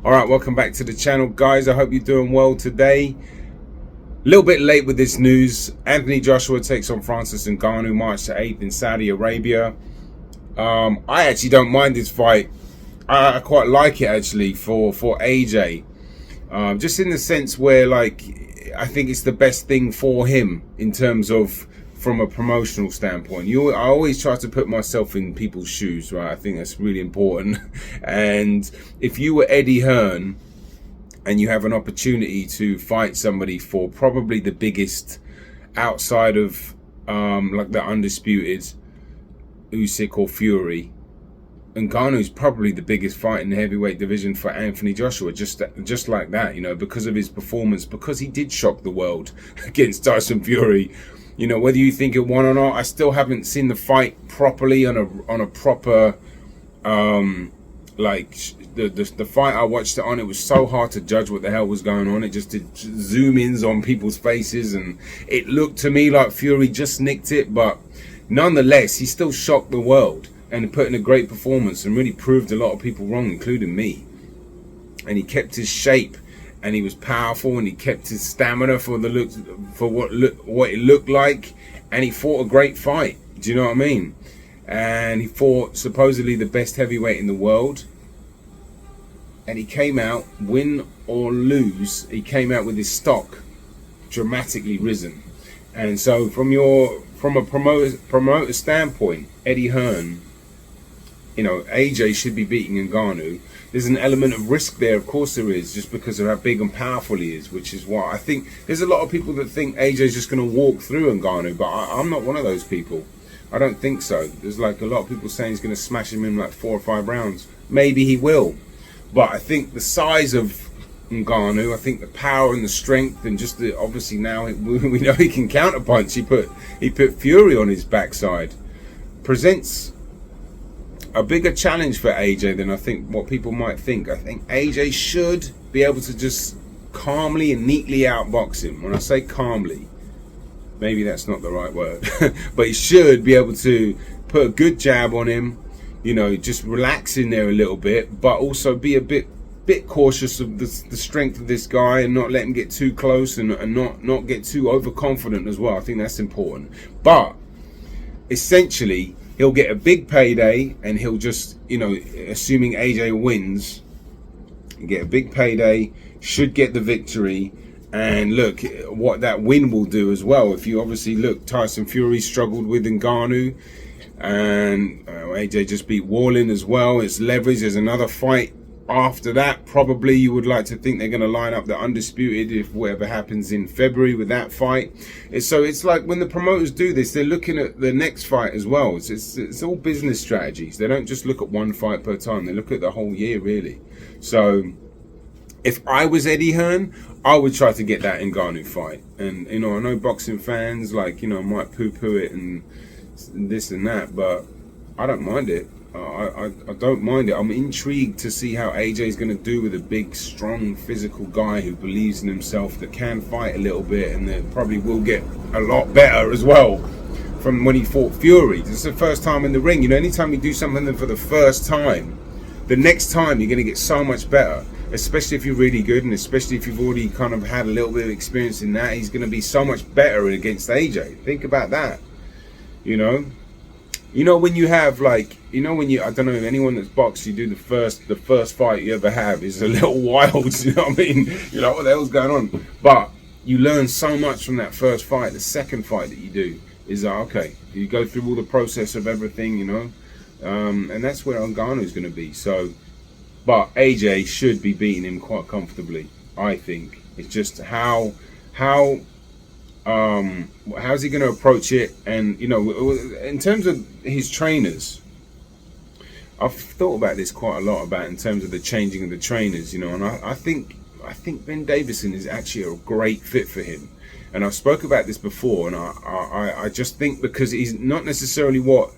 Alright, welcome back to the channel, guys. I hope you're doing well today. A little bit late with this news. Anthony Joshua takes on Francis Ngannou March the 8th in Saudi Arabia. I actually don't mind this fight. I quite like it actually for AJ. Just in the sense where, like, I think it's the best thing for him in terms of from a promotional standpoint. I always try to put myself in people's shoes, right? I think that's really important. And if you were Eddie Hearn and you have an opportunity to fight somebody for probably the biggest outside of like the undisputed Usyk or Fury, Ngannou's probably the biggest fight in the heavyweight division for Anthony Joshua, just like that, you know, because of his performance, because he did shock the world against Tyson Fury. You know, whether you think it won or not, I still haven't seen the fight properly on a proper like the fight I watched it on. It was so hard to judge what the hell was going on. It just did zoom-ins on people's faces, and it looked to me like Fury just nicked it, but nonetheless, he still shocked the world and put in a great performance and really proved a lot of people wrong, including me. And he kept his shape, and he was powerful, and he kept his stamina for the look, for what it looked like, and he fought a great fight. Do you know what I mean? And he fought supposedly the best heavyweight in the world, and he came out, win or lose, he came out with his stock dramatically risen. And so from a promoter standpoint, Eddie Hearn, you know, AJ should be beating Ngannou. There's an element of risk there, of course there is, just because of how big and powerful he is, which is why I think there's a lot of people that think AJ's just going to walk through Ngannou, but I'm not one of those people. I don't think so. There's like a lot of people saying he's going to smash him in like 4 or 5 rounds. Maybe he will, but I think the size of Ngannou, I think the power and the strength, and just the, obviously now we know he can counterpunch. He put Fury on his backside, presents a bigger challenge for AJ than I think what people might think. I think AJ should be able to just calmly and neatly outbox him. When I say calmly, maybe that's not the right word, but he should be able to put a good jab on him, you know, just relax in there a little bit, but also be a bit cautious of the strength of this guy and not let him get too close, and not get too overconfident as well. I think that's important. But essentially, he'll get a big payday, and he'll just, you know, assuming AJ wins, get a big payday, should get the victory. And look what that win will do as well. If you obviously look, Tyson Fury struggled with Ngannou, and AJ just beat Wallin as well. It's leverage. There's another fight after that. Probably you would like to think they're going to line up the undisputed if whatever happens in February with that fight. So it's like when the promoters do this, they're looking at the next fight as well. It's all business strategies. They don't just look at one fight per time. They look at the whole year, really. So if I was Eddie Hearn, I would try to get that Ngannou fight. And, you know, I know boxing fans, like, you know, might poo-poo it and this and that, but I don't mind it. I don't mind it. I'm intrigued to see how AJ is going to do with a big, strong, physical guy who believes in himself, that can fight a little bit, and that probably will get a lot better as well from when he fought Fury. This is the first time in the ring. You know, anytime you do something for the first time, the next time you're going to get so much better, especially if you're really good, and especially if you've already kind of had a little bit of experience in that. He's going to be so much better against AJ. Think about that, you know. You know, when you have, like, you know, when you, I don't know if anyone that's boxed, you do the first fight you ever have is a little wild, you know what I mean? You're like, what the hell's going on? But you learn so much from that first fight. The second fight that you do is, okay, you go through all the process of everything, you know, and that's where Ngannou is going to be. So, but AJ should be beating him quite comfortably, I think. It's just how's he going to approach it? And, you know, in terms of his trainers, I've thought about this quite a lot, about in terms of the changing of the trainers, you know, and I think Ben Davidson is actually a great fit for him. And I've spoke about this before, and I just think because he's not necessarily what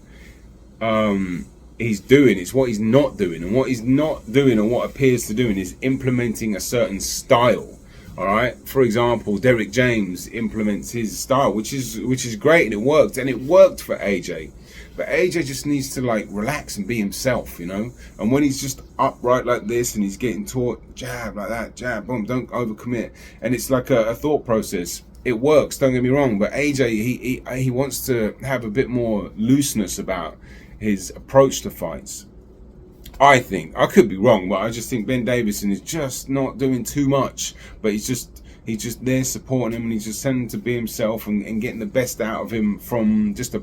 he's doing, it's what he's not doing. And what he's not doing, and what appears to doing, is implementing a certain style. All right. For example, Derek James implements his style, which is great, and it worked for AJ. But AJ just needs to like relax and be himself, you know. And when he's just upright like this and he's getting taught jab like that, jab, boom, don't overcommit. And it's like a thought process. It works, don't get me wrong. But AJ, he wants to have a bit more looseness about his approach to fights. I think, I could be wrong, but I just think Ben Davidson is just not doing too much. But he's just there supporting him, and he's just sending him to be himself and getting the best out of him from just a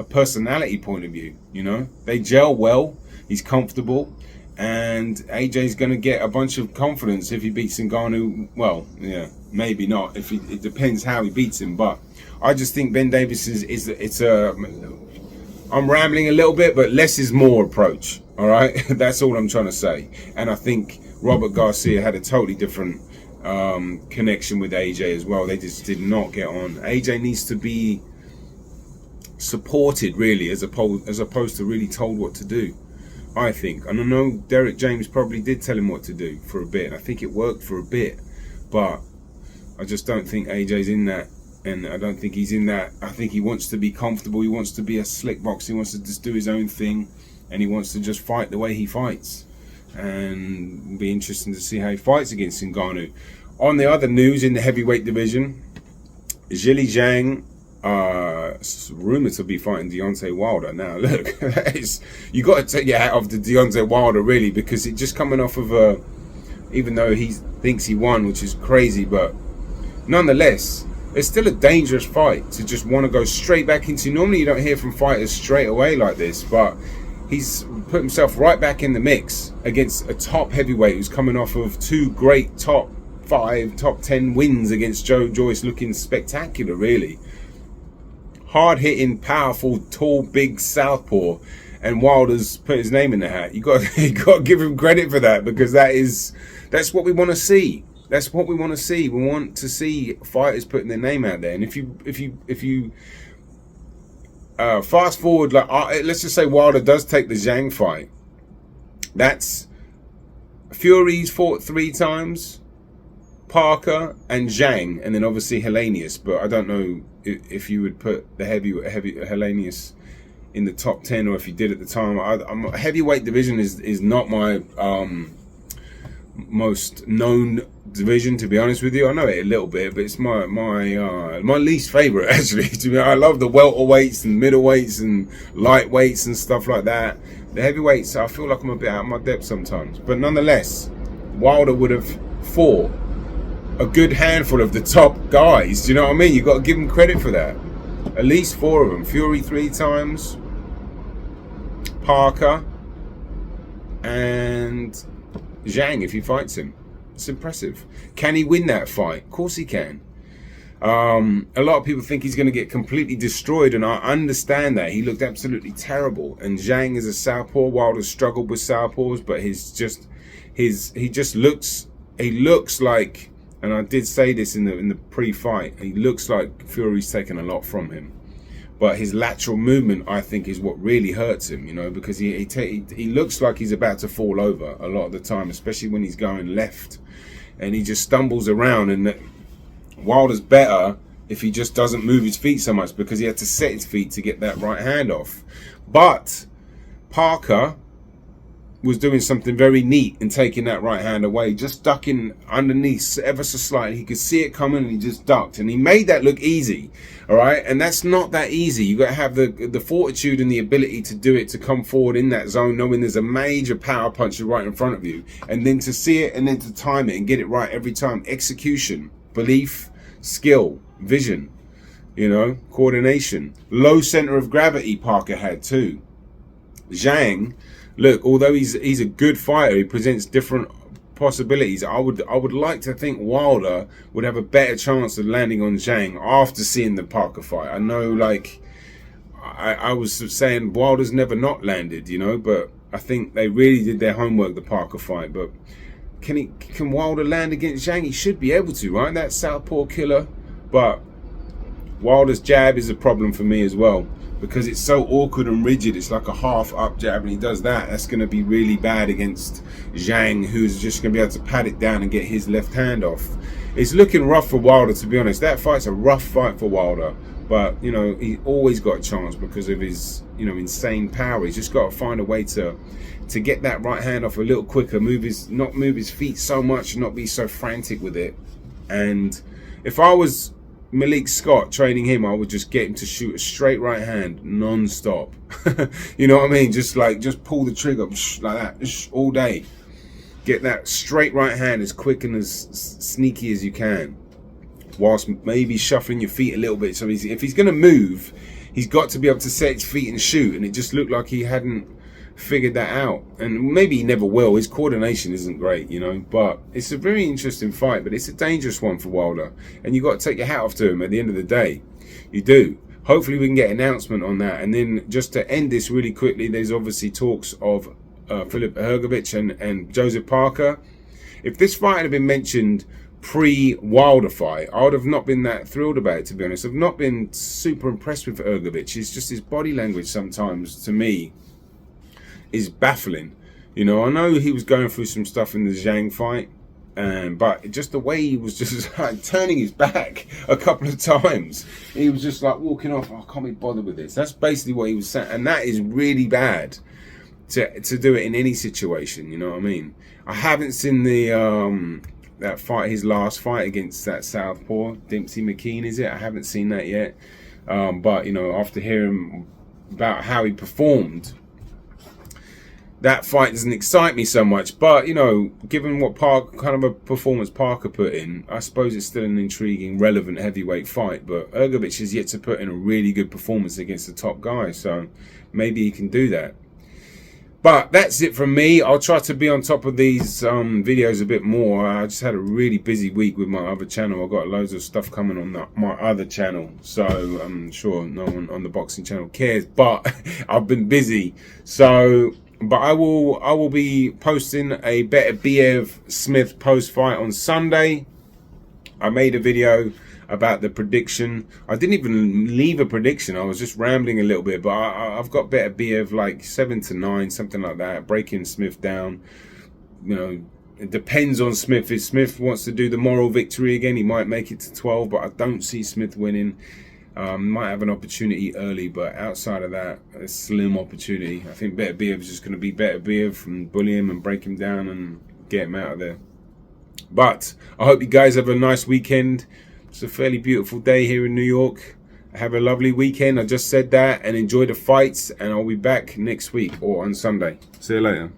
personality point of view. You know, they gel well. He's comfortable, and AJ's going to get a bunch of confidence if he beats Ngannou. Well, yeah, maybe not. It depends how he beats him. But I just think Ben Davidson it's a. I'm rambling a little bit, but less is more approach. All right, that's all I'm trying to say. And I think Robert Garcia had a totally different connection with AJ as well. They just did not get on. AJ needs to be supported, really, as opposed to really told what to do, I think. And I know Derek James probably did tell him what to do for a bit, and I think it worked for a bit, but I just don't think AJ's in that. And I don't think he's in that. I think he wants to be comfortable. He wants to be a slick boxer. He wants to just do his own thing. And he wants to just fight the way he fights. And it'll be interesting to see how he fights against Ngannou. On the other news in the heavyweight division, Zhilei Jiang, rumored to be fighting Deontay Wilder. Now, look, you got to take your hat off to Deontay Wilder, really, because it just coming off of even though he thinks he won, which is crazy, but nonetheless, it's still a dangerous fight to just want to go straight back into. Normally you don't hear from fighters straight away like this, but he's put himself right back in the mix against a top heavyweight who's coming off of two great top 5, top 10 wins against Joe Joyce, looking spectacular, really. Hard-hitting, powerful, tall, big southpaw, and Wilder's put his name in the hat. You got to give him credit for that, because that's what we want to see. That's what we want to see. We want to see fighters putting their name out there. And if you fast forward, like let's just say Wilder does take the Zhang fight. That's Fury's fought 3 times, Parker and Zhang, and then obviously Helenius. But I don't know if you would put the heavy Helenius in the top 10, or if you did at the time. Heavyweight division is not my most known division, to be honest with you. I know it a little bit, but it's my least favorite, actually. To me, I love the welterweights and middleweights and lightweights and stuff like that. The heavyweights, I feel like I'm a bit out of my depth sometimes, but nonetheless, Wilder would have fought a good handful of the top guys. Do you know what I mean? You got to give him credit for that. At least 4 of them. Fury 3 times, Parker, and Zhang, if he fights him. It's impressive. Can he win that fight? Of course he can. A lot of people think he's going to get completely destroyed, and I understand that. He looked absolutely terrible. And Zhang is a southpaw. Wilder's struggled with southpaws, but he looks like, and I did say this in the pre-fight, he looks like Fury's taken a lot from him. But his lateral movement, I think, is what really hurts him, you know, because he looks like he's about to fall over a lot of the time, especially when he's going left. And he just stumbles around, and Wilder's better if he just doesn't move his feet so much, because he had to set his feet to get that right hand off. But Parker was doing something very neat in taking that right hand away, just ducking underneath ever so slightly. He could see it coming, and he just ducked, and he made that look easy. All right, and that's not that easy. You got to have the fortitude and the ability to do it, to come forward in that zone, knowing there's a major power puncher right in front of you, and then to see it and then to time it and get it right every time. Execution, belief, skill, vision, you know, coordination. Low center of gravity Parker had too. Zhang, look, although he's a good fighter, he presents different possibilities. I would like to think Wilder would have a better chance of landing on Zhang after seeing the Parker fight. I know, like, I was saying Wilder's never not landed, you know, but I think they really did their homework, the Parker fight. But can Wilder land against Zhang? He should be able to, right? That southpaw killer. But Wilder's jab is a problem for me as well, because it's so awkward and rigid. It's like a half up jab, and he does that. That's going to be really bad against Zhang, who's just going to be able to pat it down and get his left hand off. It's looking rough for Wilder, to be honest. That fight's a rough fight for Wilder. But, you know, he always got a chance because of his, you know, insane power. He's just got to find a way to get that right hand off a little quicker, not move his feet so much, not be so frantic with it. And if I was Malik Scott training him, I would just get him to shoot a straight right hand non-stop. You know what I mean? Just pull the trigger like that all day. Get that straight right hand as quick and as sneaky as you can, whilst maybe shuffling your feet a little bit. So if he's going to move, he's got to be able to set his feet and shoot. And it just looked like he hadn't figured that out, and maybe he never will. His coordination isn't great, you know, but it's a very interesting fight. But it's a dangerous one for Wilder, and you got to take your hat off to him at the end of the day. You do. Hopefully we can get an announcement on that. And then just to end this really quickly, there's obviously talks of Filip Hrgović and Joseph Parker. If this fight had been mentioned pre-Wilder fight, I would have not been that thrilled about it, to be honest. I've not been super impressed with Hrgović. It's just his body language sometimes, to me, is baffling. You know, I know he was going through some stuff in the Zhang fight, but just the way he was just like turning his back a couple of times, he was just like walking off. Oh, I can't be bothered with this. That's basically what he was saying, and that is really bad to do it in any situation. You know what I mean? I haven't seen the that fight, his last fight against that southpaw Dempsey McKean, is it? I haven't seen that yet. But you know, after hearing about how he performed, that fight doesn't excite me so much. But, you know, given what kind of a performance Parker put in, I suppose it's still an intriguing, relevant heavyweight fight. But Hrgović is yet to put in a really good performance against the top guy, so maybe he can do that. But that's it from me. I'll try to be on top of these videos a bit more. I just had a really busy week with my other channel. I've got loads of stuff coming on my other channel, so I'm sure no one on the boxing channel cares, but I've been busy. But I will be posting a Beterbiev Smith post fight on Sunday. I made a video about the prediction. I didn't even leave a prediction. I was just rambling a little bit, but I've got Beterbiev like 7-9, something like that, breaking Smith down. You know, it depends on Smith. If Smith wants to do the moral victory again, he might make it to 12, but I don't see Smith winning. Might have an opportunity early, but outside of that, a slim opportunity. I think Beterbiev is just going to be Beterbiev and bully him and break him down and get him out of there. But I hope you guys have a nice weekend. It's a fairly beautiful day here in New York. Have a lovely weekend. I just said that, and enjoy the fights, and I'll be back next week or on Sunday. See you later.